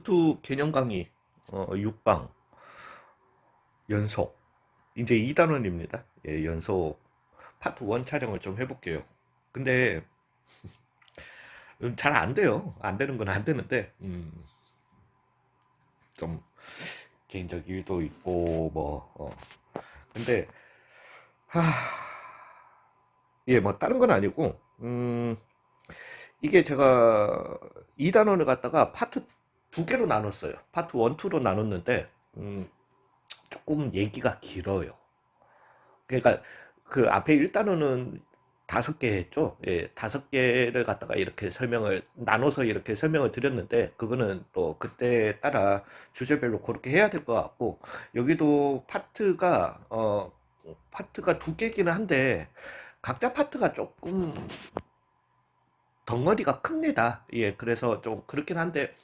루트 개념 강의 6강 연속 이제 2단원입니다. 예, 연속 파트 1 촬영을 좀 해볼게요. 근데 잘 안 돼요. 안 되는 건 안 되는데 좀 개인적 일도 있고 근데 하, 예, 뭐 다른 건 아니고 이게 제가 2단원을 갖다가 파트 2개로 나눴어요. 파트 1, 2로 나눴는데 조금 얘기가 길어요. 그러니까 그 앞에 1단원은 5개 했죠. 예, 5개를 갖다가 이렇게 설명을 나눠서 이렇게 설명을 드렸는데 그거는 또 그때 따라 주제별로 그렇게 해야 될 것 같고 여기도 파트가 2개기는 한데 각자 파트가 조금 덩어리가 큽니다. 예, 그래서 좀 그렇긴 한데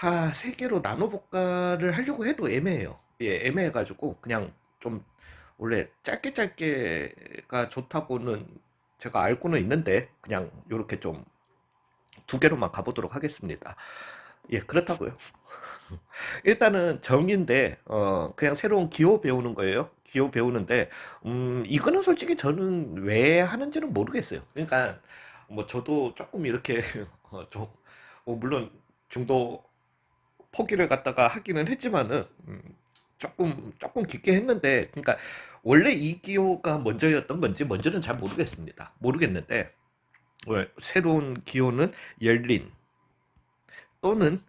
3개로 나눠볼까를 하려고 해도 애매해요. 예, 애매해가지고 그냥 좀 원래 짧게 짧게가 좋다고는 제가 알고는 있는데 그냥 요렇게 좀 2개로만 가보도록 하겠습니다. 예, 그렇다고요. 일단은 정인데 그냥 새로운 기호 배우는 거예요. 기호 배우는데 이거는 솔직히 저는 왜 하는지는 모르겠어요. 그러니까 뭐 저도 조금 이렇게 좀 물론 중도 포기를 갖다가 하기는 했지만은 조금 깊게 했는데 그러니까 원래 이 기호가 먼저였던 건지 먼저는 잘 모르겠습니다. 모르겠는데 새로운 기호는 열린 또는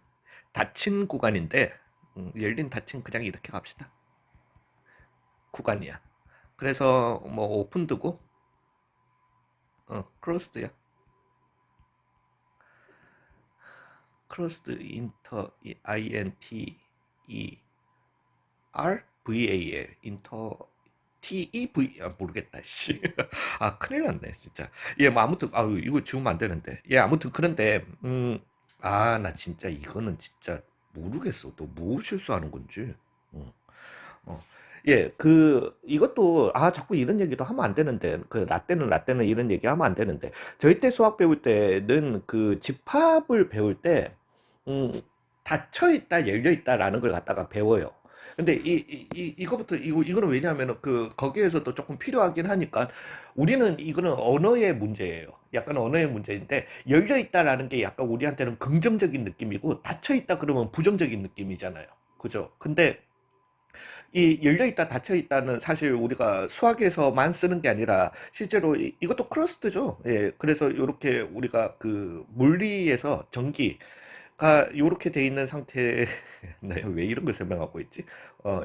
닫힌 구간인데 열린 닫힌 그냥 이렇게 갑시다. 구간이야. 그래서 뭐 오픈 두고 크로스드야. 크로스드 인터 INT E R VAL 인터 TEV 모르겠다 씨. 아 큰일 났네 진짜. 예 뭐 아무튼 이거 지우면 안 되는데 예 아무튼 그런데 나 진짜 이거는 진짜 모르겠어 또 뭐 실수하는 건지. 어, 어. 예, 이것도, 자꾸 이런 얘기도 하면 안 되는데, 라떼는 이런 얘기 하면 안 되는데, 저희 때 수학 배울 때는 그 집합을 배울 때, 음, 닫혀 있다, 열려 있다라는 걸 갖다가 배워요. 근데 이거는 왜냐하면 거기에서도 조금 필요하긴 하니까, 우리는 이거는 언어의 문제예요. 약간 언어의 문제인데, 열려 있다라는 게 약간 우리한테는 긍정적인 느낌이고, 닫혀 있다 그러면 부정적인 느낌이잖아요. 그죠? 근데, 이 열려있다 닫혀있다는 사실 우리가 수학에서만 쓰는 게 아니라 실제로 이것도 크러스트죠. 예, 그래서 이렇게 우리가 그 물리에서 전기가 이렇게 돼 있는 상태, 내가 왜 이런 걸 설명하고 있지?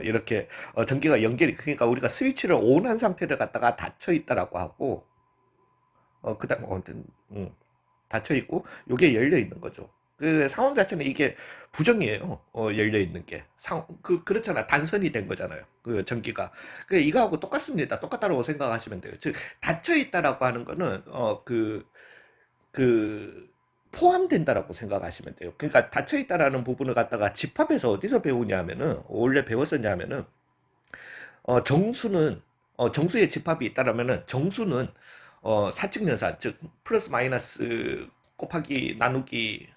이렇게 전기가 연결이 그러니까 우리가 스위치를 온한 상태를 갖다가 닫혀 있다라고 하고 그다음 닫혀 있고 요게 열려 있는 거죠. 그 상황 자체는 이게 부정이에요. 열려 있는 게. 그렇잖아. 단선이 된 거잖아요. 그 전기가. 이거하고 똑같습니다. 똑같다고 생각하시면 돼요. 즉, 닫혀 있다라고 하는 거는, 그, 포함된다라고 생각하시면 돼요. 그러니까 닫혀 있다라는 부분을 갖다가 집합에서 어디서 배우냐면은, 원래 배웠었냐면은, 정수는, 정수의 집합이 있다라면은, 정수는, 사칙연산, 즉, 플러스 마이너스 곱하기 나누기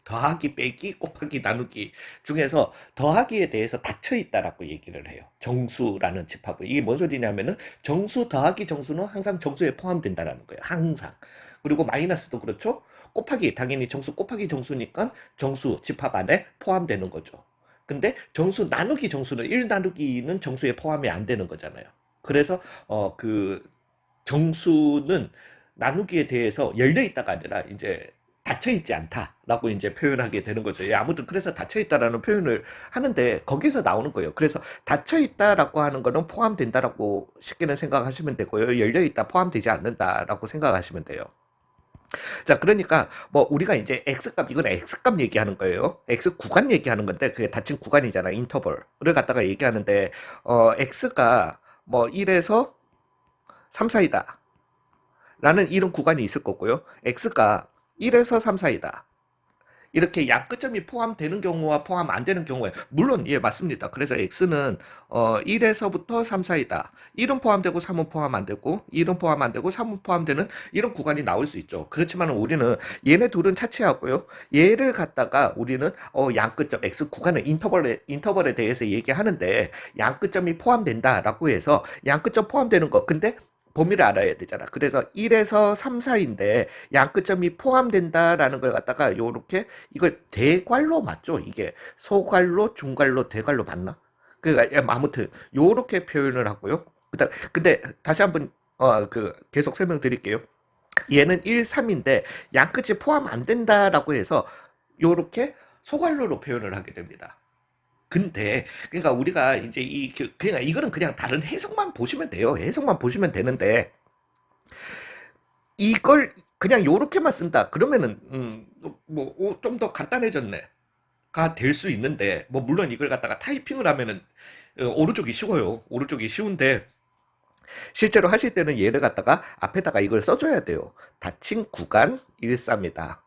더하기 빼기 곱하기 나누기 중에서 더하기에 대해서 닫혀 있다라고 얘기를 해요. 정수라는 집합은 이게 뭔 소리냐면은 정수 더하기 정수는 항상 정수에 포함된다라는 거예요. 항상. 그리고 마이너스도 그렇죠. 곱하기 당연히 정수 곱하기 정수니까 정수 집합 안에 포함되는 거죠. 근데 정수 나누기 정수는 1 나누기는 정수에 포함이 안 되는 거잖아요. 그래서 정수는 나누기에 대해서 열려 있다가 아니라 이제 닫혀 있지 않다라고 이제 표현하게 되는 거죠. 예, 아무튼 그래서 닫혀 있다라는 표현을 하는데 거기서 나오는 거예요. 그래서 닫혀 있다라고 하는 거는 포함된다라고 쉽게는 생각하시면 되고요. 열려 있다 포함되지 않는다라고 생각하시면 돼요. 자, 그러니까 뭐 우리가 이제 x값 이건 x값 얘기하는 거예요. x 구간 얘기하는 건데 그게 닫힌 구간이잖아. 인터벌을 갖다가 얘기하는데 x가 뭐 1에서 3 사이다. 라는 이런 구간이 있을 거고요. x가 1에서 3 사이다. 이렇게 양끝점이 포함되는 경우와 포함 안 되는 경우에 물론 예 맞습니다. 그래서 x는 1에서부터 3 사이다. 1은 포함되고 3은 포함 안 되고 1은 포함 안 되고 3은 포함되는 이런 구간이 나올 수 있죠. 그렇지만 우리는 얘네 둘은 차치하고요. 얘를 갖다가 우리는 양끝점 x 구간은 인터벌에 대해서 얘기하는데 양끝점이 포함된다라고 해서 양끝점 포함되는 거 근데 범위를 알아야 되잖아. 그래서 1에서 3 사이인데 양끝점이 포함된다라는 걸 갖다가 요렇게 이걸 대괄로 맞죠? 이게 소괄로, 중괄로, 대괄로 맞나? 그러니까 아무튼 요렇게 표현을 하고요. 그다음 근데 다시 한번 계속 설명드릴게요. 얘는 1, 3인데 양끝이 포함 안 된다라고 해서 요렇게 소괄로로 표현을 하게 됩니다. 근데 그러니까 우리가 이제 그냥 이거는 그냥 다른 해석만 보시면 돼요. 해석만 보시면 되는데 이걸 그냥 요렇게만 쓴다. 그러면은 뭐 좀 더 간단해졌네. 가 될 수 있는데 뭐 물론 이걸 갖다가 타이핑을 하면은 오른쪽이 쉬워요. 오른쪽이 쉬운데 실제로 하실 때는 얘를 갖다가 앞에다가 이걸 써줘야 돼요. 닫힌 구간 1사입니다.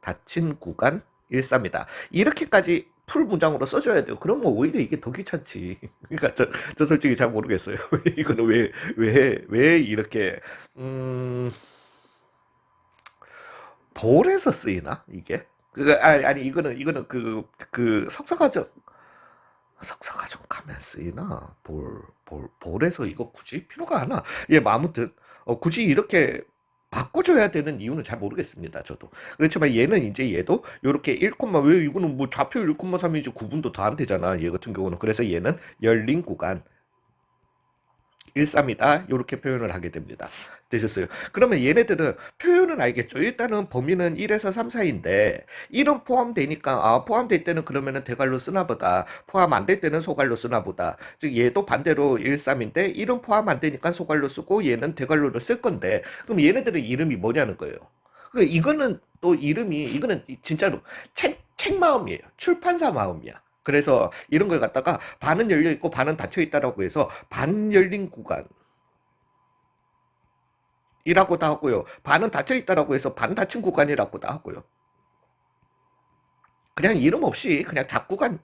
닫힌 구간 1사입니다. 이렇게까지 풀 문장으로 써줘야 돼요. 그럼 뭐 오히려 이게 더 귀찮지. 그러니까 저 솔직히 잘 모르겠어요. 이거는 왜 이렇게 볼에서 쓰이나 이게? 아니 이거는 석사과정 가면 쓰이나 볼에서 이거 굳이 필요가 하나? 예, 뭐 아무튼 굳이 이렇게 바꿔줘야 되는 이유는 잘 모르겠습니다. 저도 그렇지만 얘는 이제 얘도 요렇게 1, 왜 이거는 뭐 좌표 1,3이지 구분도 더 안 되잖아. 얘 같은 경우는 그래서 얘는 열린 구간 1,3이다. 이렇게 표현을 하게 됩니다. 되셨어요? 그러면 얘네들은 표현은 알겠죠? 일단은 범위는 1에서 3 사이인데 1은 포함되니까 포함될 때는 그러면은 대괄로 쓰나 보다. 포함 안 될 때는 소괄로 쓰나 보다. 즉 얘도 반대로 1, 3인데 1은 포함 안 되니까 소괄로 쓰고 얘는 대괄로를 쓸 건데 그럼 얘네들의 이름이 뭐냐는 거예요. 이거는 또 이거는 진짜로 책 마음이에요. 출판사 마음이야. 그래서 이런 걸 갖다가 반은 열려 있고 반은 닫혀 있다라고 해서 반 열린 구간이라고도 하고요. 반은 닫혀 있다라고 해서 반 닫힌 구간이라고도 하고요. 그냥 이름 없이 그냥 잡구간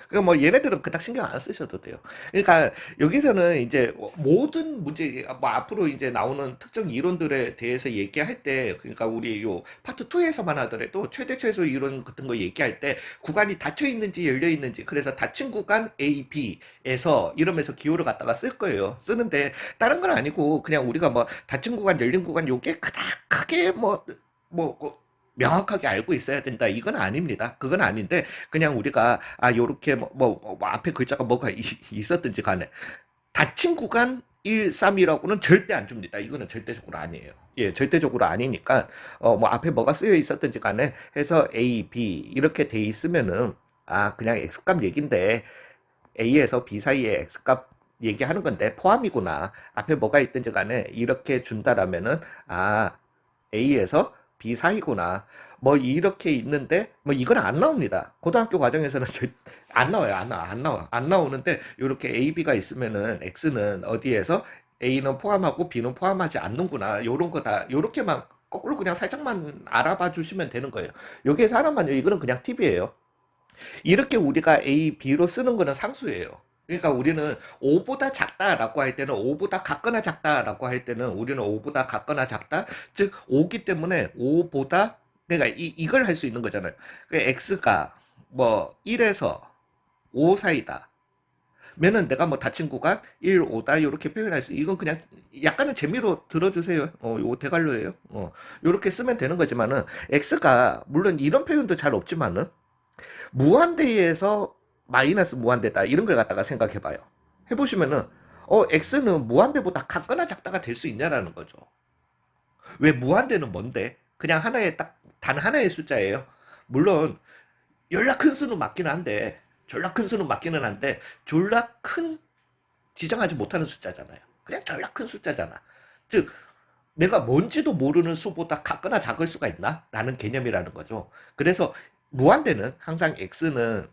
그러니까 뭐 얘네들은 그닥 신경 안 쓰셔도 돼요. 그러니까 여기서는 이제 모든 문제 뭐 앞으로 이제 나오는 특정 이론들에 대해서 얘기할 때 그러니까 우리 요 파트 2에서만 하더라도 최대 최소 이론 같은 거 얘기할 때 구간이 닫혀 있는지 열려 있는지 그래서 닫힌 구간 A, B에서 이러면서 기호를 갖다가 쓸 거예요. 쓰는데 다른 건 아니고 그냥 우리가 뭐 닫힌 구간, 열린 구간 요게 그닥 크게 뭐 명확하게 알고 있어야 된다. 이건 아닙니다. 그건 아닌데 그냥 우리가 요렇게 뭐 앞에 글자가 뭐가 있었든지 간에 닫힌 구간 1, 3이라고는 절대 안 줍니다. 이거는 절대적으로 아니에요. 예, 절대적으로 아니니까 뭐 앞에 뭐가 쓰여 있었든지 간에 해서 A, B 이렇게 돼 있으면은 그냥 X값 얘긴데 A에서 B 사이에 X값 얘기하는 건데 포함이구나. 앞에 뭐가 있든지 간에 이렇게 준다라면은 A에서 B 사이구나. 뭐 이렇게 있는데 뭐 이건 안 나옵니다. 고등학교 과정에서는 안 나와요. 안 나오는데 이렇게 A, B가 있으면은 X는 어디에서 A는 포함하고 B는 포함하지 않는구나. 요런 거다. 요렇게만 거꾸로 그냥 살짝만 알아봐 주시면 되는 거예요. 여기에서 하나만요. 이거는 그냥 팁이에요. 이렇게 우리가 A, B로 쓰는 거는 상수예요. 그러니까 우리는 5보다 작다라고 할 때는 5보다 같거나 작다라고 할 때는 우리는 5보다 같거나 작다 즉 5기 때문에 5보다 그러니까 이걸 할 수 있는 거잖아요. x가 뭐 1에서 5 사이다. 면은 내가 뭐 닫힌 구간 1, 5다 이렇게 표현할 수 이건 그냥 약간은 재미로 들어주세요. 요 대괄호예요. 요렇게 쓰면 되는 거지만은 x가 물론 이런 표현도 잘 없지만은 무한대에서 마이너스 무한대다 이런 걸 갖다가 생각해 봐요. 해보시면은 x는 무한대보다 같거나 작다가 될 수 있냐라는 거죠. 왜 무한대는 뭔데? 그냥 하나의 딱 단 하나의 숫자예요. 물론 연락 큰 수는 맞기는 한데 졸라 큰 수는 맞기는 한데 졸라 큰 지정하지 못하는 숫자잖아요. 그냥 졸라 큰 숫자잖아. 즉 내가 뭔지도 모르는 수보다 같거나 작을 수가 있나? 라는 개념이라는 거죠. 그래서 무한대는 항상 x는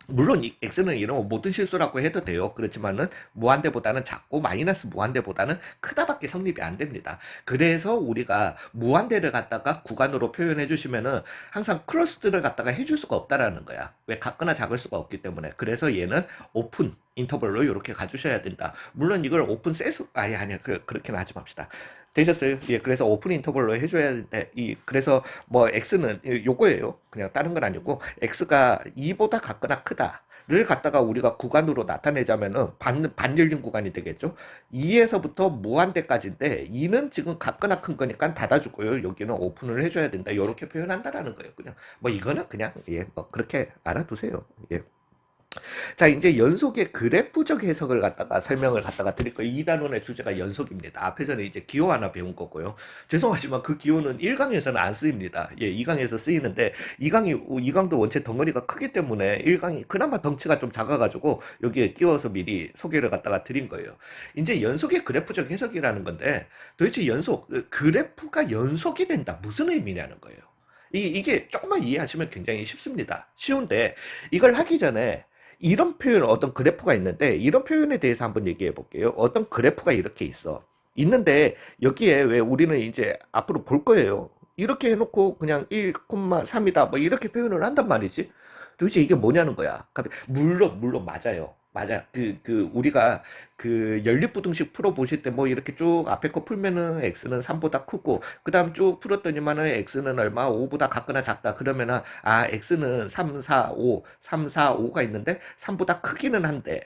물론 x는 이런 모든 실수라고 해도 돼요. 그렇지만은 무한대보다는 작고 마이너스 무한대보다는 크다밖에 성립이 안 됩니다. 그래서 우리가 무한대를 갖다가 구간으로 표현해 주시면은 항상 크로스를 갖다가 해줄 수가 없다라는 거야. 왜 같거나 작을 수가 없기 때문에. 그래서 얘는 오픈 인터벌로 이렇게 가주셔야 된다. 물론 이걸 오픈 세수 아니야 그렇게는 하지 맙시다. 되셨어요? 예, 그래서 오픈 인터벌로 해줘야 되는데, 그래서 뭐, x는 요거예요. 그냥 다른 건 아니고, x가 2보다 같거나 크다를 갖다가 우리가 구간으로 나타내자면은, 반 열린 구간이 되겠죠? 2에서부터 무한대까지인데, 2는 지금 같거나 큰 거니까 닫아주고요. 여기는 오픈을 해줘야 된다. 이렇게 표현한다라는 거예요. 그냥, 뭐, 이거는 그냥, 예, 뭐, 그렇게 알아두세요. 예. 자, 이제 연속의 그래프적 해석을 갖다가 설명을 갖다가 드릴 거예요. 이 단원의 주제가 연속입니다. 앞에서는 이제 기호 하나 배운 거고요. 죄송하지만 그 기호는 1강에서는 안 쓰입니다. 예, 2강에서 쓰이는데 2강도 원체 덩어리가 크기 때문에 1강이 그나마 덩치가 좀 작아가지고 여기에 끼워서 미리 소개를 갖다가 드린 거예요. 이제 연속의 그래프적 해석이라는 건데 도대체 그래프가 연속이 된다. 무슨 의미냐는 거예요. 이게 조금만 이해하시면 굉장히 쉽습니다. 쉬운데 이걸 하기 전에 이런 표현, 어떤 그래프가 있는데, 이런 표현에 대해서 한번 얘기해 볼게요. 어떤 그래프가 이렇게 있어. 있는데, 여기에 왜 우리는 이제 앞으로 볼 거예요. 이렇게 해놓고 그냥 1,3이다. 뭐 이렇게 표현을 한단 말이지. 도대체 이게 뭐냐는 거야. 물론 맞아요. 맞아. 우리가 연립부등식 풀어보실 때 뭐 이렇게 쭉 앞에 거 풀면은 x는 3보다 크고, 그 다음 쭉 풀었더니만은 x는 얼마? 5보다 같거나 작다. 그러면은, x는 3, 4, 5, 3, 4, 5가 있는데, 3보다 크기는 한데,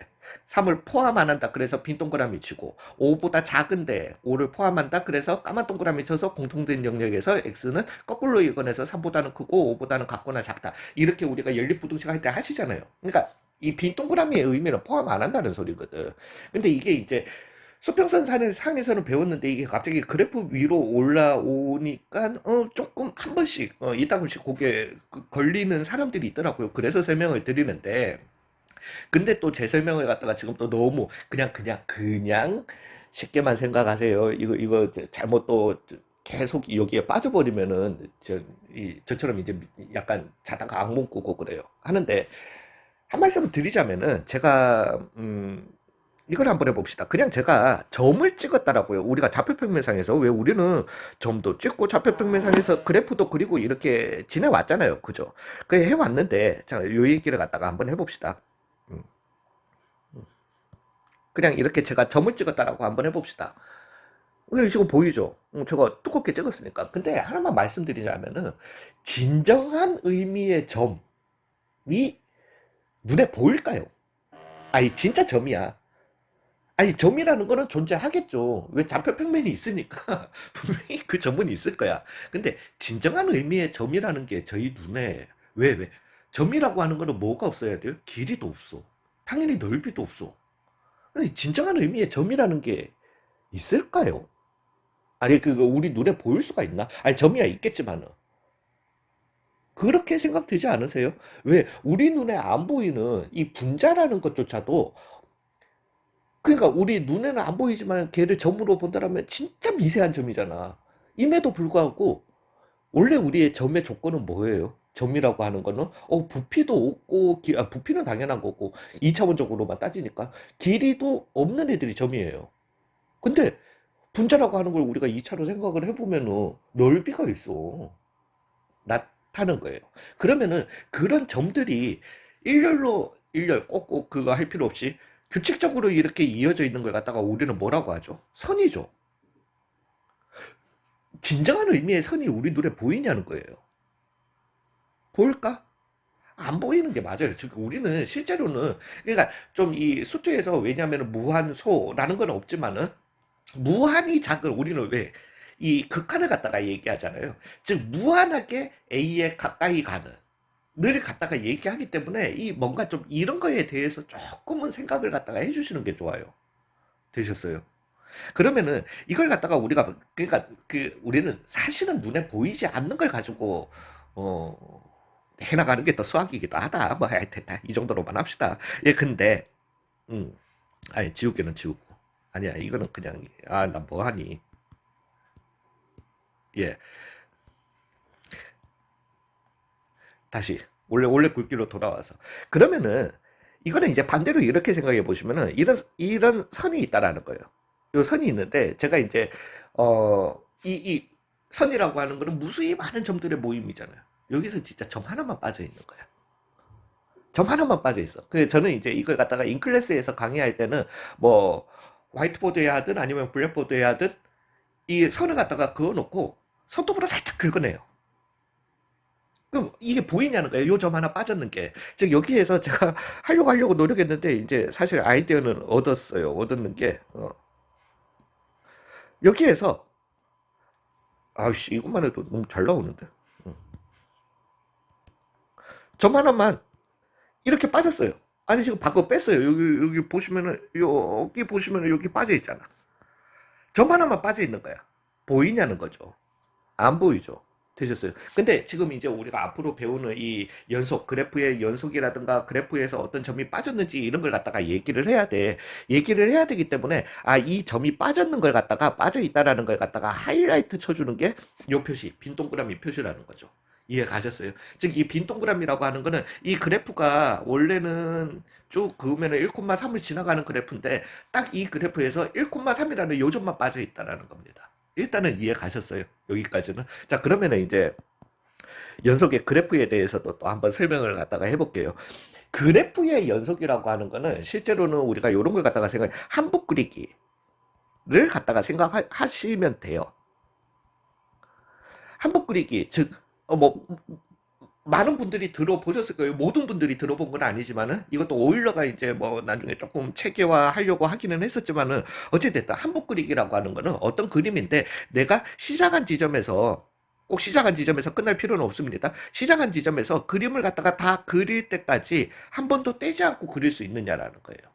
3을 포함 안 한다. 그래서 빈 동그라미 치고, 5보다 작은데, 5를 포함한다. 그래서 까만 동그라미 쳐서 공통된 영역에서 x는 거꾸로 읽어내서 3보다는 크고, 5보다는 같거나 작다. 이렇게 우리가 연립부등식 할 때 하시잖아요. 그러니까, 이 빈 동그라미의 의미는 포함 안 한다는 소리거든. 근데 이게 이제 수평선 상에서는 배웠는데 이게 갑자기 그래프 위로 올라오니까 조금 한 번씩 이따금씩 고개 걸리는 사람들이 있더라고요. 그래서 설명을 드리는데 근데 또 제 설명을 갖다가 지금 또 너무 그냥 쉽게만 생각하세요. 이거 잘못 또 계속 여기에 빠져버리면은 저처럼 이제 약간 자다가 악몽 꾸고 그래요. 하는데 한 말씀 드리자면은 제가 이걸 한번 해봅시다. 그냥 제가 점을 찍었다라고요. 우리가 좌표평면상에서 왜 우리는 점도 찍고 좌표평면상에서 그래프도 그리고 이렇게 지내왔잖아요. 그죠? 그 해왔는데 자, 요 얘기를 갖다가 한번 해봅시다. 음, 음. 그냥 이렇게 제가 점을 찍었다라고 한번 해봅시다. 지금 보이죠? 제가 두껍게 찍었으니까. 근데 하나만 말씀드리자면은 진정한 의미의 점이 눈에 보일까요? 아니 진짜 점이야. 아니 점이라는 거는 존재하겠죠. 왜 좌표평면이 있으니까 분명히 그 점은 있을 거야. 근데 진정한 의미의 점이라는 게 저희 눈에 왜 점이라고 하는 거는 뭐가 없어야 돼요? 길이도 없어. 당연히 넓이도 없어. 아니 진정한 의미의 점이라는 게 있을까요? 아니 그거 우리 눈에 보일 수가 있나? 아니 점이야 있겠지만은 그렇게 생각되지 않으세요? 왜 우리 눈에 안 보이는 이 분자라는 것조차도 그러니까 우리 눈에는 안 보이지만 걔를 점으로 본다라면 진짜 미세한 점이잖아. 임에도 불구하고 원래 우리의 점의 조건은 뭐예요? 점이라고 하는 거는 부피도 없고 부피는 당연한 거고 2차원적으로만 따지니까 길이도 없는 애들이 점이에요. 근데 분자라고 하는 걸 우리가 2차로 생각을 해보면은 넓이가 있어. 나타는 거예요. 그러면은 그런 점들이 일렬 꼭꼭 그거 할 필요 없이 규칙적으로 이렇게 이어져 있는 걸 갖다가 우리는 뭐라고 하죠? 선이죠. 진정한 의미의 선이 우리 눈에 보이냐는 거예요. 보일까? 안 보이는 게 맞아요. 즉 우리는 실제로는 그러니까 좀 이 수트에서 왜냐하면 무한소라는 건 없지만은 무한히 작은 우리는 왜 이 극한을 갖다가 얘기하잖아요. 즉 무한하게 A에 가까이 가는 늘 갖다가 얘기하기 때문에 이 뭔가 좀 이런 거에 대해서 조금은 생각을 갖다가 해주시는 게 좋아요. 되셨어요? 그러면은 이걸 갖다가 우리가 그러니까 우리는 사실은 눈에 보이지 않는 걸 가지고 어 해나가는 게 더 수학이기도 하다. 뭐 하여튼 이 정도로만 합시다. 예, 근데 아니 지우개는 지우고 아니야 이거는 그냥 나 뭐하니? 예, 다시. 원래 굵기로 돌아와서. 그러면은 이거는 이제 반대로 이렇게 생각해 보시면은 이런 선이 있다라는 거예요. 요 선이 있는데 제가 이제 이 선이라고 하는 거는 무수히 많은 점들의 모임이잖아요. 여기서 진짜 점 하나만 빠져 있는 거야. 점 하나만 빠져 있어. 그래서 저는 이제 이걸 갖다가 인클래스에서 강의할 때는 뭐 화이트보드에 하든 아니면 블랙보드에 하든 이 선을 갖다가 그어놓고 손톱으로 살짝 긁어내요. 그럼 이게 보이냐는 거예요. 요 점 하나 빠졌는 게. 즉 여기에서 제가 하려고 노력했는데 이제 사실 아이디어는 얻었어요. 얻었는 게 여기에서 아우씨 이것만 해도 너무 잘 나오는데. 어. 점 하나만 이렇게 빠졌어요. 아니 지금 밖으로 뺐어요. 여기 보시면은 여기 빠져 있잖아. 점 하나만 빠져 있는 거야. 보이냐는 거죠. 안 보이죠. 되셨어요. 근데 지금 이제 우리가 앞으로 배우는 이 연속, 그래프의 연속이라든가 그래프에서 어떤 점이 빠졌는지 이런 걸 갖다가 얘기를 해야 돼. 얘기를 해야 되기 때문에 이 점이 빠졌는 걸 갖다가 빠져 있다라는 걸 갖다가 하이라이트 쳐주는 게 요 표시, 빈 동그라미 표시라는 거죠. 이해 가셨어요? 즉, 이 빈 동그라미라고 하는 거는 이 그래프가 원래는 쭉 그으면 1,3을 지나가는 그래프인데 딱 이 그래프에서 1,3이라는 요점만 빠져 있다라는 겁니다. 일단은 이해 가셨어요? 여기까지는. 자, 그러면은 이제 연속의 그래프에 대해서도 또 한번 설명을 갖다가 해볼게요. 그래프의 연속이라고 하는 거는 실제로는 우리가 이런 걸 갖다가 한복 그리기를 갖다가 생각하시면 돼요. 한복 그리기, 즉, 뭐, 많은 분들이 들어보셨을 거예요. 모든 분들이 들어본 건 아니지만은 이것도 오일러가 이제 뭐 나중에 조금 체계화하려고 하기는 했었지만은 어찌됐든 한복 그리기라고 하는 거는 어떤 그림인데 내가 시작한 지점에서 꼭 시작한 지점에서 끝날 필요는 없습니다. 시작한 지점에서 그림을 갖다가 다 그릴 때까지 한 번도 떼지 않고 그릴 수 있느냐라는 거예요.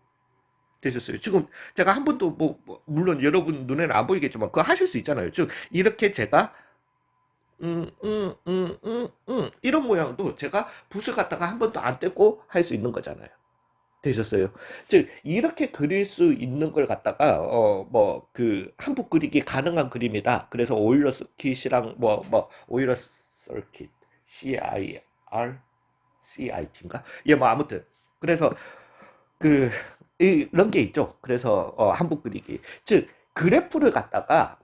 되셨어요. 지금 제가 한 번도 물론 여러분 눈에는 안 보이겠지만 그거 하실 수 있잖아요. 즉 이렇게 제가 이런 모양도 제가 붓을 갖다가 한 번도 안 떼고 할 수 있는 거잖아요. 되셨어요? 즉, 이렇게 그릴 수 있는 걸 갖다가, 한붓 그리기 가능한 그림이다. 그래서 오일러 서킷이랑, 오일러 서킷, CIRCIT인가? 예, 뭐, 아무튼. 그래서, 그, 이런 게 있죠. 그래서, 한붓 그리기. 즉, 그래프를 갖다가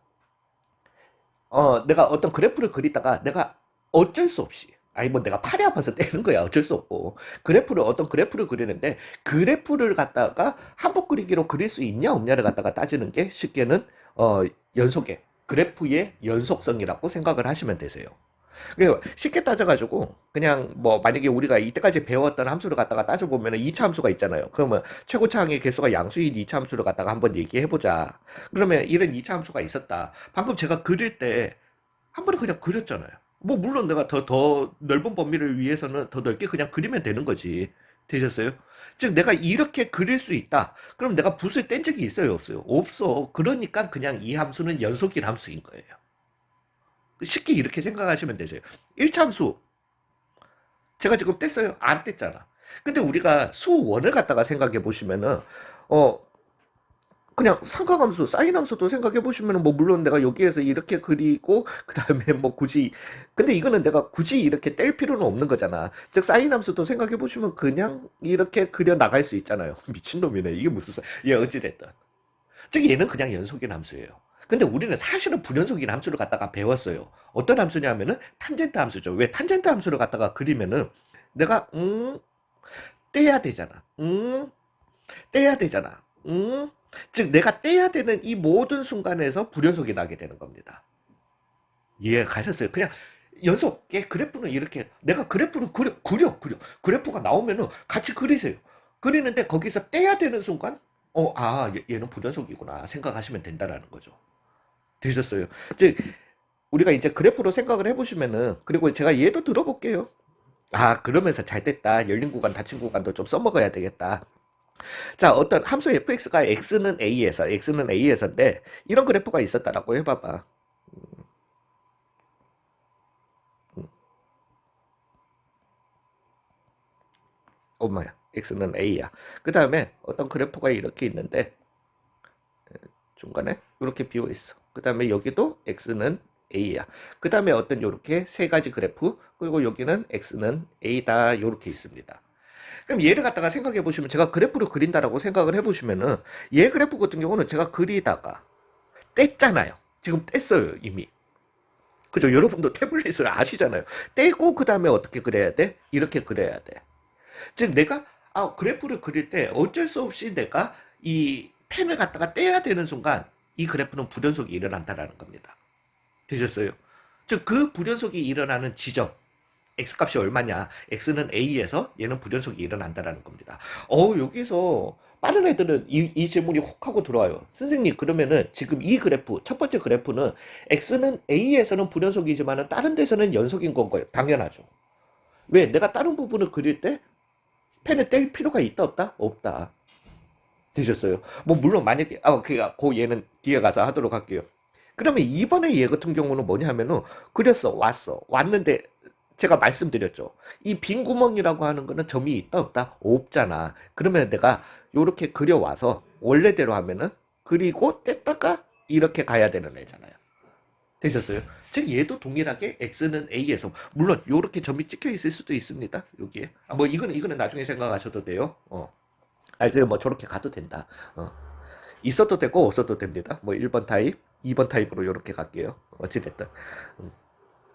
내가 어떤 그래프를 그리다가 내가 어쩔 수 없이 아니 뭐 내가 팔이 아파서 떼는 거야 어쩔 수 없고 어떤 그래프를 그리는데 그래프를 갖다가 한복 그리기로 그릴 수 있냐 없냐를 갖다가 따지는 게 쉽게는 어 연속의 그래프의 연속성이라고 생각을 하시면 되세요. 쉽게 따져가지고 그냥 뭐 만약에 우리가 이때까지 배웠던 함수를 갖다가 따져보면 2차 함수가 있잖아요. 그러면 최고차항의 개수가 양수인 2차 함수를 갖다가 한번 얘기해보자. 그러면 이런 2차 함수가 있었다. 방금 제가 그릴 때 한 번에 그냥 그렸잖아요. 뭐 물론 내가 더 넓은 범위를 위해서는 더 넓게 그냥 그리면 되는 거지. 되셨어요? 즉 내가 이렇게 그릴 수 있다. 그럼 내가 붓을 뗀 적이 있어요, 없어요? 없어. 그러니까 그냥 이 함수는 연속인 함수인 거예요. 쉽게 이렇게 생각하시면 되세요. 1차 함수 제가 지금 뗐어요? 안 뗐잖아. 근데 우리가 수원을 갖다가 생각해 보시면은 어 그냥 삼각함수, 사인함수도 생각해 보시면은 뭐 물론 내가 여기에서 이렇게 그리고 그다음에 뭐 굳이 근데 이거는 내가 굳이 이렇게 뗄 필요는 없는 거잖아. 즉 사인함수도 생각해 보시면 그냥 이렇게 그려 나갈 수 있잖아요. 미친놈이네. 이게 무슨 예 어찌 됐든. 즉 얘는 그냥 연속인 함수예요. 근데 우리는 사실은 불연속인 함수를 갖다가 배웠어요. 어떤 함수냐면은 탄젠트 함수죠. 왜 탄젠트 함수를 갖다가 그리면은 내가 떼야 되잖아. 떼야 되잖아. 즉 내가 떼야 되는 이 모든 순간에서 불연속이 나게 되는 겁니다. 이해 가셨어요? 그냥 연속의 그래프는 이렇게 내가 그래프를 그려. 그래프가 나오면은 같이 그리세요. 그리는데 거기서 떼야 되는 순간 얘는 불연속이구나 생각하시면 된다라는 거죠. 되셨어요? 즉 우리가 이제 그래프로 생각을 해보시면은 그리고 제가 얘도 들어볼게요. 그러면서 잘 됐다. 열린 구간, 닫힌 구간도 좀 써먹어야 되겠다. 자, 어떤 함수 fx가 x는 a에서인데 이런 그래프가 있었다라고 해봐봐. 엄마야, x는 a야. 그 다음에 어떤 그래프가 이렇게 있는데 중간에 이렇게 비어 있어. 그 다음에 여기도 x는 A야. 그 다음에 어떤 요렇게 세 가지 그래프, 그리고 여기는 X는 A다, 요렇게 있습니다. 그럼 얘를 갖다가 생각해 보시면, 제가 그래프를 그린다라고 생각을 해 보시면은, 얘 그래프 같은 경우는 제가 그리다가 뗐잖아요. 지금 뗐어요, 이미. 그죠? 여러분도 태블릿을 아시잖아요. 떼고 그 다음에 어떻게 그려야 돼? 이렇게 그려야 돼. 즉 내가 그래프를 그릴 때 어쩔 수 없이 내가 이 펜을 갖다가 떼야 되는 순간 이 그래프는 불연속이 일어난다라는 겁니다. 되셨어요? 즉 그 불연속이 일어나는 지점, x값이 얼마냐? x는 a에서 얘는 불연속이 일어난다라는 겁니다. 여기서 빠른 애들은 이 질문이 훅 하고 들어와요. 선생님, 그러면은 지금 이 그래프, 첫 번째 그래프는 x는 a에서는 불연속이지만 다른 데서는 연속인 건가요? 당연하죠. 왜? 내가 다른 부분을 그릴 때 펜을 뗄 필요가 있다 없다? 없다. 되셨어요? 뭐 물론 만약에 그 얘는 뒤에 가서 하도록 할게요. 그러면 이번에 얘 같은 경우는 뭐냐 하면은 그렸어 왔어 왔는데 제가 말씀드렸죠. 이 빈 구멍이라고 하는 거는 점이 있다 없다? 없잖아. 그러면 내가 요렇게 그려와서 원래대로 하면은 그리고 뗐다가 이렇게 가야 되는 애잖아요. 되셨어요? 즉 얘도 동일하게 x는 a에서 물론 요렇게 점이 찍혀 있을 수도 있습니다. 여기에 뭐 이거는 나중에 생각하셔도 돼요. 그래 뭐 저렇게 가도 된다. 있어도 되고 없어도 됩니다. 뭐 1번 타입, 2번 타입으로 이렇게 갈게요. 어찌됐든. 음,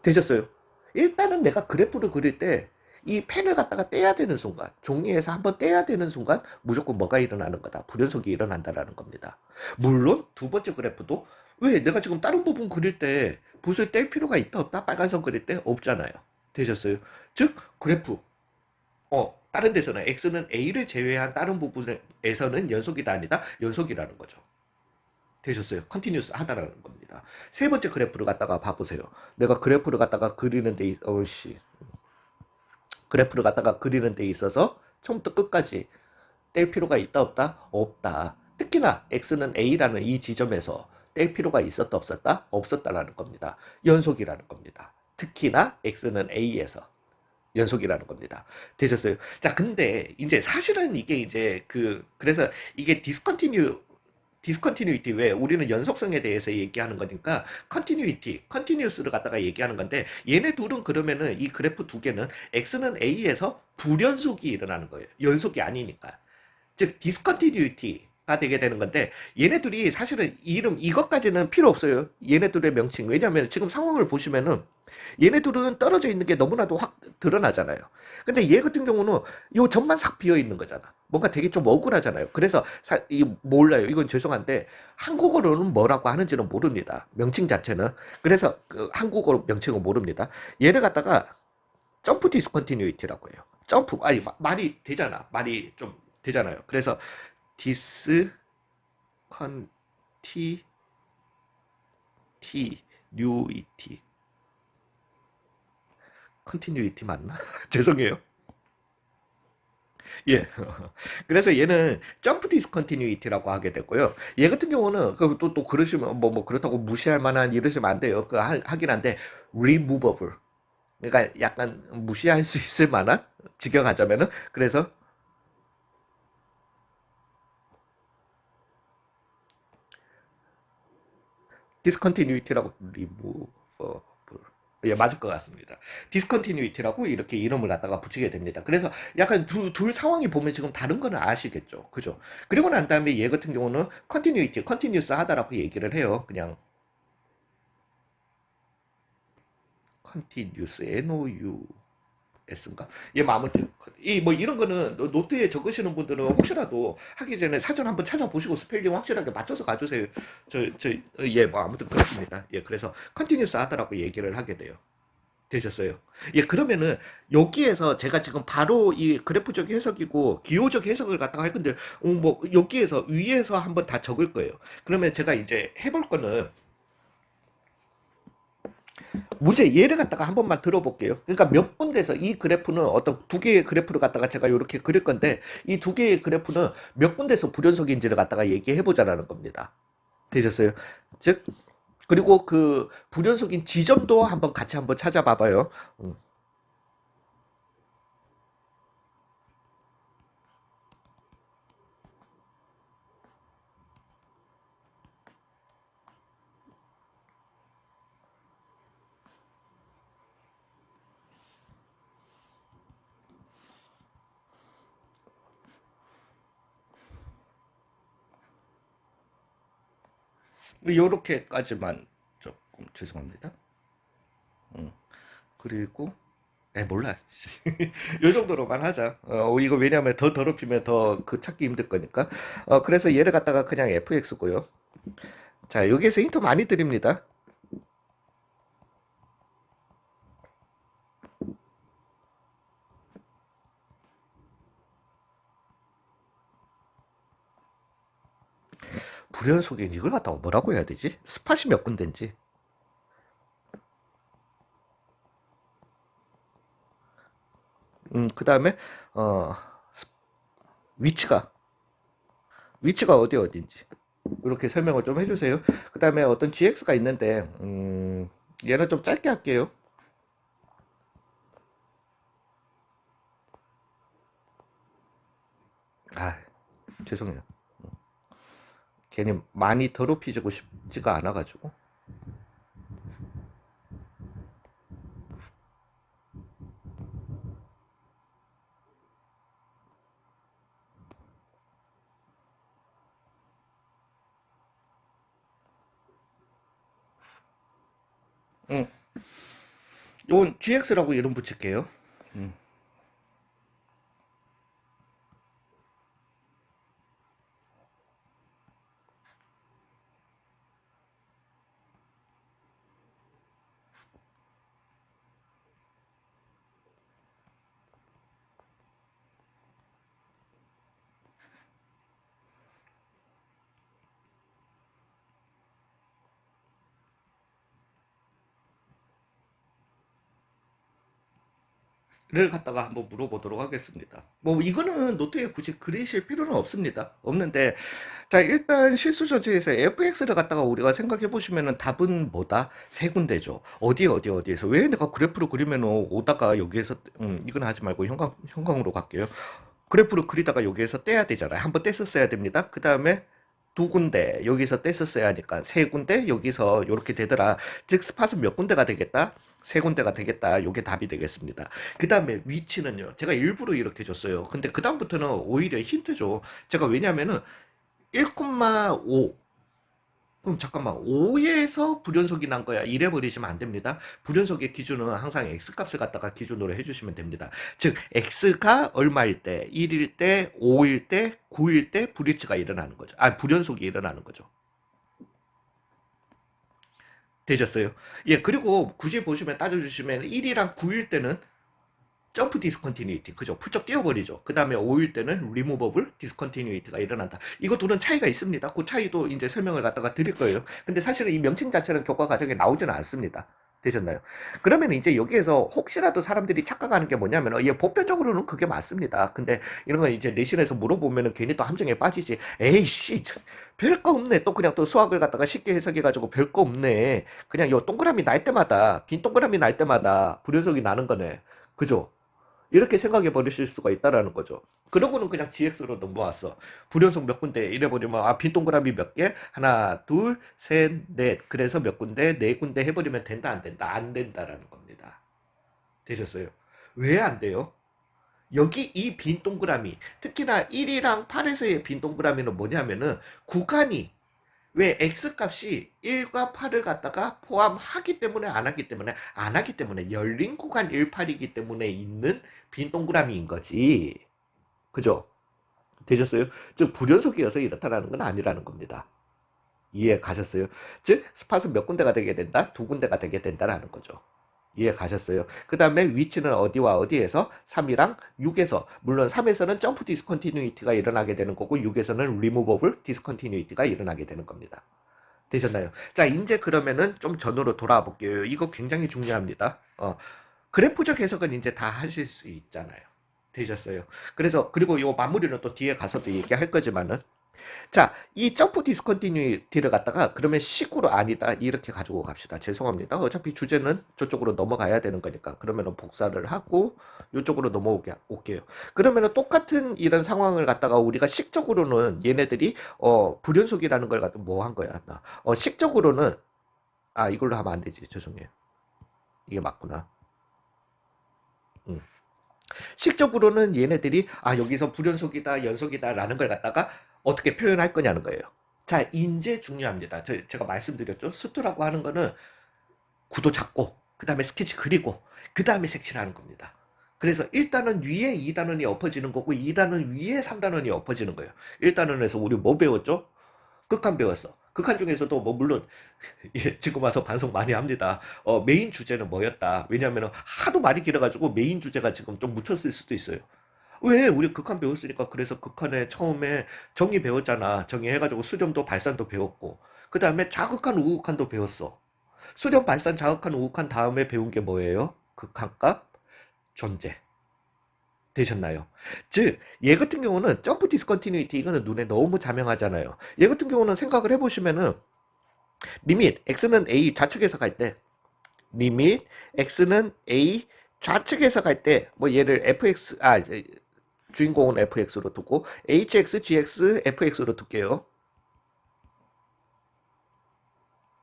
되셨어요? 일단은 내가 그래프를 그릴 때 이 펜을 갖다가 떼야 되는 순간, 종이에서 한번 떼야 되는 순간 무조건 뭐가 일어나는 거다. 불연속이 일어난다라는 겁니다. 물론 두 번째 그래프도 왜 내가 지금 다른 부분 그릴 때 붓을 뗄 필요가 있다 없다? 빨간선 그릴 때 없잖아요. 되셨어요? 즉 그래프 다른 데서는 x는 a를 제외한 다른 부분에서는 연속이다 아니다 연속이라는 거죠. 되셨어요? 컨티뉴스 하다라는 겁니다. 세 번째 그래프를 갖다가 봐보세요. 내가 그래프를 갖다가 그래프를 갖다가 그리는 데 있어서 처음부터 끝까지 뗄 필요가 있다 없다? 없다. 특히나 x는 a라는 이 지점에서 뗄 필요가 있었다 없었다? 없었다라는 겁니다. 연속이라는 겁니다. 특히나 x는 a에서 연속이라는 겁니다. 되셨어요? 자, 근데 이제 사실은 이게 이제 그래서 이게 디스컨티뉴이티 왜 우리는 연속성에 대해서 얘기하는 거니까 컨티뉴스를 갖다가 얘기하는 건데 얘네 둘은 그러면은 이 그래프 두 개는 x는 a에서 불연속이 일어나는 거예요. 연속이 아니니까. 즉 디스컨티뉴이티가 되게 되는 건데 얘네들이 사실은 이름 이것까지는 필요 없어요. 얘네들의 명칭. 왜냐하면 지금 상황을 보시면은 얘네들은 떨어져 있는 게 너무나도 확 드러나잖아요. 근데 얘 같은 경우는 요 점만 싹 비어 있는 거잖아. 뭔가 되게 좀 억울하잖아요. 그래서 몰라요. 이건 죄송한데 한국어로는 뭐라고 하는지는 모릅니다. 명칭 자체는. 그래서 그 한국어 명칭은 모릅니다. 얘를 갖다가 점프 디스컨티뉴이티라고 해요. 점프 아니 말이 되잖아. 말이 좀 되잖아요. 그래서 디스컨티뉴이티 컨티뉴이티 맞나? 죄송해요. 예. 그래서 얘는 점프 디스컨티뉴이티라고 하게 되고요. 얘 같은 경우는 또 그러시면 뭐 그렇다고 무시할 만한 이러시면 안 돼요. 하긴 한데 removable. 그러니까 약간 무시할 수 있을 만한 직역하자면은 그래서 디스컨티뉴이티라고 예, 맞을 것 같습니다. 디스컨티뉴이티라고 이렇게 이름을 갖다가 붙이게 됩니다. 그래서 약간 둘 상황이 보면 지금 다른 거는 아시겠죠? 그죠? 그리고 난 다음에 얘 같은 경우는 컨티뉴스 하다라고 얘기를 해요. 그냥 컨티뉴스, NOUS인가? 예, 뭐 아무튼 이 뭐 이런 거는 노트에 적으시는 분들은 혹시라도 하기 전에 사전 한번 찾아보시고 스펠링 확실하게 맞춰서 가주세요. 예, 뭐 아무튼 그렇습니다. 예, 그래서 컨티뉴스 하다라고 얘기를 하게 돼요. 되셨어요. 예, 그러면은 여기에서 제가 지금 바로 이 그래프적 해석이고 기호적 해석을 갖다가 할 건데, 뭐 여기에서 위에서 한번 다 적을 거예요. 그러면 제가 이제 해볼 거는 문제 예를 갖다가 한 번만 들어볼게요. 그러니까 몇 군데서 이 그래프는 어떤 두 개의 그래프를 갖다가 제가 이렇게 그릴 건데 이 두 개의 그래프는 몇 군데서 불연속인지를 갖다가 얘기해 보자라는 겁니다. 되셨어요? 즉 그리고 그 불연속인 지점도 한번 같이 한번 찾아봐봐요. 음. 요렇게까지만 조금 죄송합니다. 음, 그리고 몰라. 요 정도로만 하자. 이거 왜냐면 더 더럽히면 더 그 찾기 힘들 거니까. 그래서 얘를 갖다가 그냥 fx고요. 자, 여기에서 힌트 많이 드립니다. 불연속인 이걸 갖다가 뭐라고 해야 되지? 스팟이 몇 군데인지. 그 다음에 어, 스- 위치가 어디 어딘지 이렇게 설명을 좀 해주세요. 그 다음에 어떤 GX가 있는데 얘는 좀 짧게 할게요. 아, 죄송해요. 괜히 많이 더럽히고 싶지가 않아가지고. 응. 이건 GX라고 이름 붙일게요. 음. 를 갖다가 한번 물어보도록 하겠습니다. 뭐 이거는 노트에 굳이 그리실 필요는 없습니다. 없는데 자, 일단 실수 저지에서 fx를 갖다가 우리가 생각해 보시면은 답은 뭐다? 세 군데죠. 어디에서 왜 내가 그래프를 그리면은 오다가 여기에서 이건 하지 말고 형광으로 갈게요. 그래프를 그리다가 여기에서 떼야 되잖아요. 한번 뗐었어야 됩니다. 그 다음에 두 군데 여기서 뗐었어야 하니까 세 군데 여기서 이렇게 되더라. 즉 스팟은 몇 군데가 되겠다? 세 군데가 되겠다. 요게 답이 되겠습니다. 그 다음에 위치는요. 제가 일부러 이렇게 줬어요. 근데 그 다음부터는 오히려 힌트죠. 제가 왜냐면은 1,5 그럼 잠깐만 5에서 불연속이 난 거야 이래 버리시면 안 됩니다. 불연속의 기준은 항상 x값을 갖다가 기준으로 해주시면 됩니다. 즉 x가 얼마일 때 1일 때 5일 때 9일 때 불일치가 일어나는 거죠. 불연속이 일어나는 거죠. 되셨어요? 예, 그리고 굳이 보시면 따져주시면 1이랑 9일 때는 점프 디스컨티뉴이티 그죠? 풀쩍 띄워버리죠. 그 다음에 5일 때는 리무버블 디스컨티뉴이티가 일어난다. 이거 둘은 차이가 있습니다. 그 차이도 이제 설명을 갖다가 드릴 거예요. 근데 사실은 이 명칭 자체는 교과 과정에 나오지는 않습니다. 되셨나요? 그러면 이제 여기에서 혹시라도 사람들이 착각하는 게 뭐냐면, 예, 보편적으로는 그게 맞습니다. 근데 이런 거 이제 내신에서 물어보면은 괜히 또 함정에 빠지지. 에이씨, 별거 없네. 또 그냥 또 수학을 갖다가 쉽게 해석해가지고 별거 없네. 그냥 요 동그라미 날 때마다, 빈 동그라미 날 때마다 불연속이 나는 거네. 그죠? 이렇게 생각해 버리실 수가 있다라는 거죠. 그러고는 그냥 GX로 넘어왔어. 불연속 몇 군데 이래 버리면 빈 동그라미 몇 개? 하나, 둘, 셋, 넷. 그래서 몇 군데? 네 군데 해버리면 된다 안 된다? 안 된다라는 겁니다. 되셨어요? 왜 안 돼요? 여기 이 빈 동그라미, 특히나 1이랑 8에서의 빈 동그라미는 뭐냐면은 구간이 왜 x값이 1과 8을 갖다가 포함하기 때문에 안 하기 때문에 열린 구간 18이기 때문에 있는 빈 동그라미인 거지. 그죠? 되셨어요? 즉 불연속이어서 이렇다라는 건 아니라는 겁니다. 이해 가셨어요? 즉 스팟은 몇 군데가 되게 된다? 두 군데가 되게 된다라는 거죠. 이해 가셨어요? 그 다음에 위치는 어디와 어디에서? 3이랑 6에서, 물론 3에서는 점프 디스컨티뉴이티가 일어나게 되는 거고 6에서는 리무버블 디스컨티뉴이티가 일어나게 되는 겁니다. 되셨나요? 자, 이제 그러면은 좀 전으로 돌아와 볼게요. 이거 굉장히 중요합니다. 그래프적 해석은 이제 다 하실 수 있잖아요. 되셨어요? 그래서, 그리고 요 마무리는 또 뒤에 가서도 얘기할 거지만은, 자, 이 점프 디스컨티뉴티를 갖다가 그러면 식으로 아니다 이렇게 가지고 갑시다. 죄송합니다. 어차피 주제는 저쪽으로 넘어가야 되는 거니까 그러면은 복사를 하고 이쪽으로 넘어오게 올게요. 그러면은 똑같은 이런 상황을 갖다가 우리가 식적으로는 얘네들이 불연속이라는 걸 갖다 뭐 한 거야? 식적으로는 이걸로 하면 안 되지. 죄송해요. 이게 맞구나. 음. 식적으로는 얘네들이 여기서 불연속이다 연속이다라는 걸 갖다가 어떻게 표현할 거냐는 거예요. 자, 인제 중요합니다. 제가 말씀드렸죠. 수투라고 하는 거는 구도 잡고, 그 다음에 스케치 그리고, 그 다음에 색칠하는 겁니다. 그래서 1단원 위에 2단원이 엎어지는 거고, 2단원 위에 3단원이 엎어지는 거예요. 1단원에서 우리 뭐 배웠죠? 극한 배웠어. 극한 중에서도 뭐 물론 예, 지금 와서 반성 많이 합니다. 메인 주제는 뭐였다. 왜냐하면 하도 말이 길어가지고 메인 주제가 지금 좀 묻혔을 수도 있어요. 왜? 우리 극한 배웠으니까. 그래서 극한에 처음에 정의 배웠잖아. 정의 해가지고 수렴도 발산도 배웠고, 그 다음에 자극한 우극한도 배웠어. 수렴 발산 자극한 우극한 다음에 배운 게 뭐예요? 극한값 존재. 되셨나요? 즉, 얘 같은 경우는 점프 디스컨티뉴이티 이거는 눈에 너무 자명하잖아요. 얘 같은 경우는 생각을 해보시면은 리밋 x는 a 좌측에서 갈 때, 리밋 x는 a 좌측에서 갈 때, 뭐 얘를 fx 주인공은 fx로 두고 hx, gx, fx로 둘게요.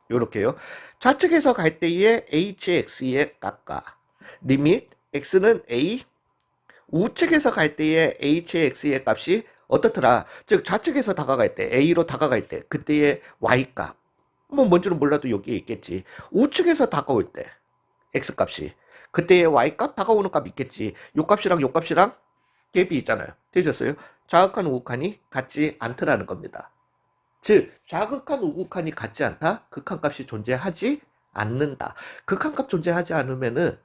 요렇게요. 좌측에서 갈 때의 hx의 값과 리밋 x는 a 우측에서 갈 때의 hx의 값이 어떻더라? 즉 좌측에서 다가갈 때 a로 다가갈 때 그때의 y값 뭐 뭔지는 몰라도 여기에 있겠지. 우측에서 다가올 때 x값이 그때의 y값 다가오는 값 있겠지. 요 값이랑 요 값이랑 갭이 있잖아요. 되셨어요? 좌극한 우극한이 같지 않더라는 겁니다. 즉 좌극한 우극한이 같지 않다. 극한값이 존재하지 않는다. 극한값 존재하지 않으면은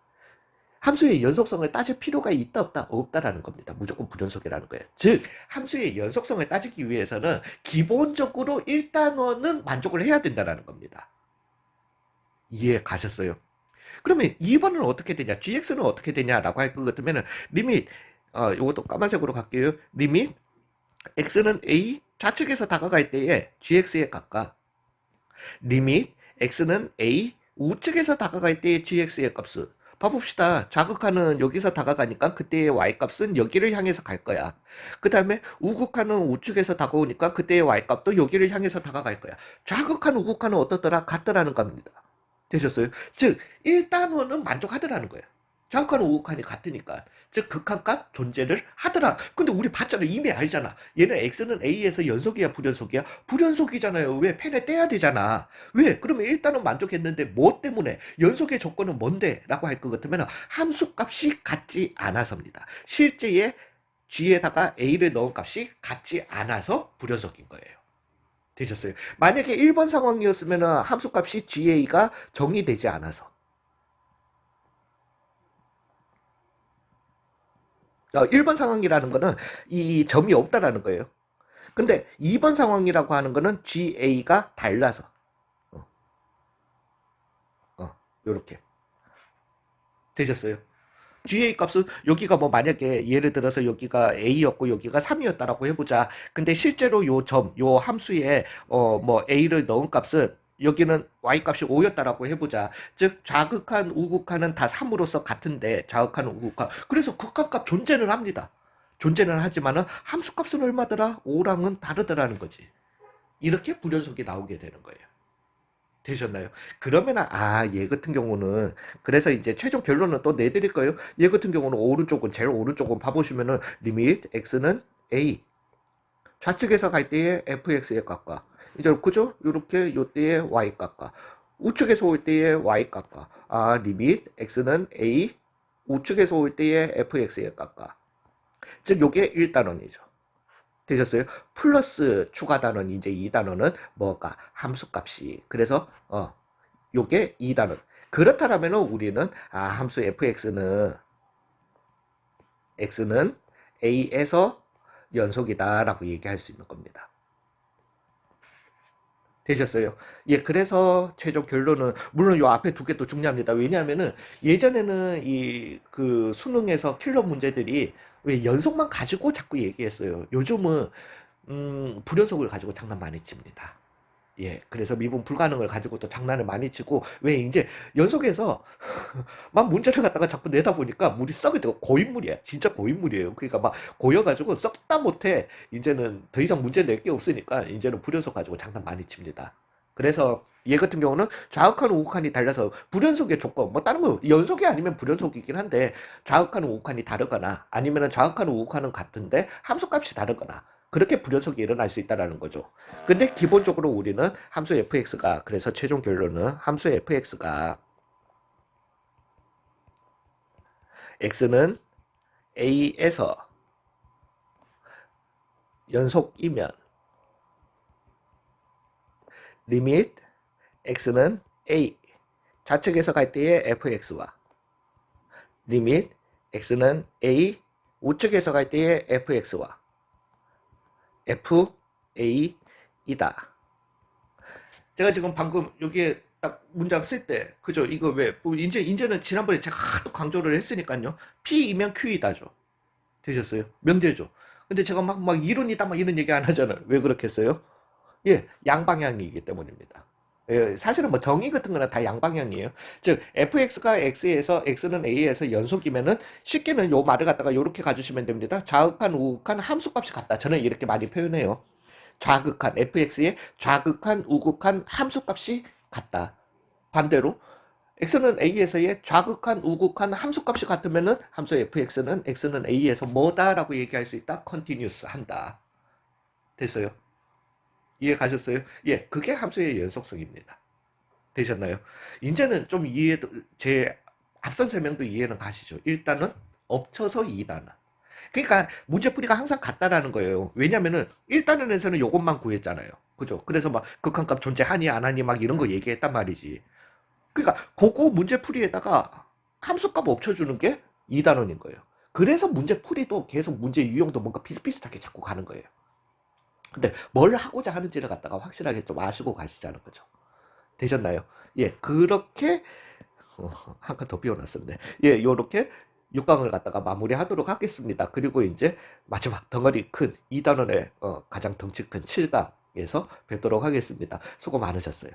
함수의 연속성을 따질 필요가 있다 없다? 없다라는 겁니다. 무조건 불연속이라는 거예요. 즉 함수의 연속성을 따지기 위해서는 기본적으로 1단원은 만족을 해야 된다는 겁니다. 이해 가셨어요? 그러면 2번은 어떻게 되냐? gx는 어떻게 되냐라고 할 것 같으면 리밋 이것도 까만색으로 갈게요. 리밋 x는 a 좌측에서 다가갈 때에 gx의 값과 리밋 x는 a 우측에서 다가갈 때의 gx의 값은 봐봅시다. 자극하는 여기서 다가가니까 그때의 y값은 여기를 향해서 갈 거야. 그 다음에 우극하는 우측에서 다가오니까 그때의 y값도 여기를 향해서 다가갈 거야. 좌극한 우극하는 어떻더라? 같더라는 겁니다. 되셨어요? 즉 1단원은 만족하더라는 거예요. 좌극한 우극한이 같으니까. 즉 극한값 존재를 하더라. 근데 우리 봤잖아. 이미 알잖아. 얘는 x는 a에서 연속이야 불연속이야? 불연속이잖아요. 왜? 펜에 떼야 되잖아. 왜? 그러면 일단은 만족했는데 뭐 때문에? 연속의 조건은 뭔데? 라고 할 것 같으면 함수값이 같지 않아서입니다. 실제의 g에다가 a를 넣은 값이 같지 않아서 불연속인 거예요. 되셨어요? 만약에 1번 상황이었으면 함수값이 ga가 정의되지 않아서 1번 상황이라는 거는 이 점이 없다라는 거예요. 근데 2번 상황이라고 하는 거는 GA가 달라서 이렇게 되셨어요. GA 값은 여기가 뭐 만약에 예를 들어서 여기가 A였고 여기가 3이었다라고 해보자. 근데 실제로 요 점, 요 함수에 뭐 A를 넣은 값은 여기는 Y 값이 5였다라고 해보자. 즉 좌극한 우극한은 다 3으로서 같은데 좌극한 우극한 그래서 극한값 존재는 합니다. 존재는 하지만은 함수 값은 얼마더라? 5랑은 다르더라는 거지. 이렇게 불연속이 나오게 되는 거예요. 되셨나요? 그러면 얘 같은 경우는 그래서 이제 최종 결론은 또 내드릴 거예요. 얘 같은 경우는 오른쪽은 제일 오른쪽은 봐보시면은 리밋 x는 a 좌측에서 갈 때의 fx의 값과 이제 그죠? 이렇게 요때의 y 값과 우측에서 올 때의 y 값과 리밋 x는 a 우측에서 올 때의 fx의 값과 즉 요게 1단원이죠. 되셨어요? 플러스 추가 단원 이제 2단원은 뭐가 함수값이 그래서 요게 2단원 그렇다면 우리는 함수 x는 a에서 연속이다 라고 얘기할 수 있는 겁니다. 되셨어요? 예, 그래서 최종 결론은 물론 요 앞에 두 개도 중요합니다. 왜냐하면은 예전에는 이 그 수능에서 킬러 문제들이 왜 연속만 가지고 자꾸 얘기했어요. 요즘은 불연속을 가지고 장난 많이 칩니다. 예, 그래서 미분 불가능을 가지고도 장난을 많이 치고 왜 이제 연속해서 막 문제를 갖다가 자꾸 내다 보니까 물이 썩이 되고 고인물이야. 진짜 고인물이에요. 그러니까 막 고여가지고 썩다 못해 이제는 더 이상 문제 낼 게 없으니까 이제는 불연속 가지고 장난 많이 칩니다. 그래서 얘 같은 경우는 좌극한 우극한이 달라서 불연속의 조건 뭐 다른 거 연속이 아니면 불연속이긴 한데 좌극한 우극한이 다르거나 아니면은 좌극한 우극한은 같은데 함수값이 다르거나 그렇게 불연속이 일어날 수 있다는 거죠. 근데 기본적으로 우리는 함수 fx가, 그래서 최종 결론은 함수 fx가 x는 a에서 연속이면 리밋 x는 a 좌측에서 갈 때의 fx와 리밋 x는 a 우측에서 갈 때의 fx와 fa이다. 제가 지금 방금 여기에 딱 문장 쓸 때, 그죠? 이거 왜, 이제는 지난번에 제가 하도 강조를 했으니까요. P이면 Q이다죠. 되셨어요? 명제죠. 근데 제가 막 이론이다 막 이런 얘기 안 하잖아요. 왜 그렇겠어요? 예, 양방향이기 때문입니다. 예, 사실은 뭐 정의 같은 거는 다 양방향이에요. 즉, fx가 x에서, x는 a에서 연속이면은 쉽게는 요 말을 갖다가 요렇게 가주시면 됩니다. 좌극한, 우극한 함수값이 같다. 저는 이렇게 많이 표현해요. 좌극한, fx의 좌극한, 우극한 함수값이 같다. 반대로, x는 a에서의 좌극한, 우극한 함수값이 같으면은 함수 fx는 x는 a에서 뭐다라고 얘기할 수 있다. continuous 한다. 됐어요? 이해 가셨어요? 예, 그게 함수의 연속성입니다. 되셨나요? 이제는 좀 제 앞선 설명도 이해는 가시죠? 일단은 엎쳐서 2단은. 그러니까 문제풀이가 항상 같다라는 거예요. 왜냐면은 1단원에서는 요것만 구했잖아요. 그죠? 그래서 막 극한값 존재하니 안 하니 막 이런 거 얘기했단 말이지. 그러니까 그거 문제풀이에다가 함수값 엎쳐주는 게 2단원인 거예요. 그래서 문제풀이도 계속 문제 유형도 뭔가 비슷비슷하게 자꾸 가는 거예요. 근데 뭘 하고자 하는지를 갖다가 확실하게 좀 아시고 가시자는 거죠. 되셨나요? 예, 그렇게 한 칸 더 비워놨었네. 예, 요렇게 6강을 갖다가 마무리하도록 하겠습니다. 그리고 이제 마지막 덩어리 큰 2단원의 가장 덩치 큰 7강에서 뵙도록 하겠습니다. 수고 많으셨어요.